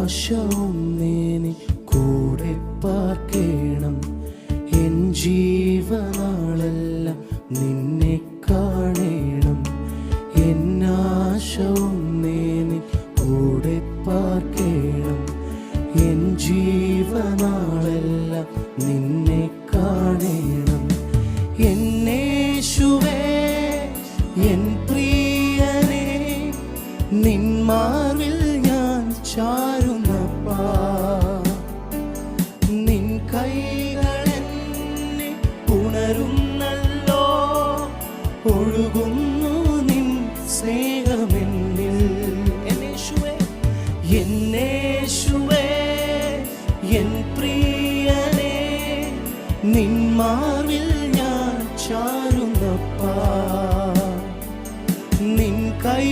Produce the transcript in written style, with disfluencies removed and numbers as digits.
ഒന്നേനി കൂടെ പാർക്കേണം. എൻ ജീവനാളെല്ലാം നിന്നെ കാണേണം. എന്നാശ ഒന്നേനി കൂടെ പാർക്കേണം. എൻ ജീവനാളെല്ലാം നിന്നെ കാണേണം. എന്നേശുവേ എൻ പ്രിയനേ, നിൻ മാർവിൽ ഞാൻ ചാരുന്നപ്പാ. നിൻ കൈകളെന്നെ ഉണരുന്നല്ലോ, ഒഴുകുന്നു നിൻ സ്നേഹമെന്നിൽ. എന്നേശുവേ എന്നേശുവേ എൻ പ്രിയനേ, നിൻ മാർവിൽ ഞാൻ ചാരുന്നപ്പാ. നിൻ കൈ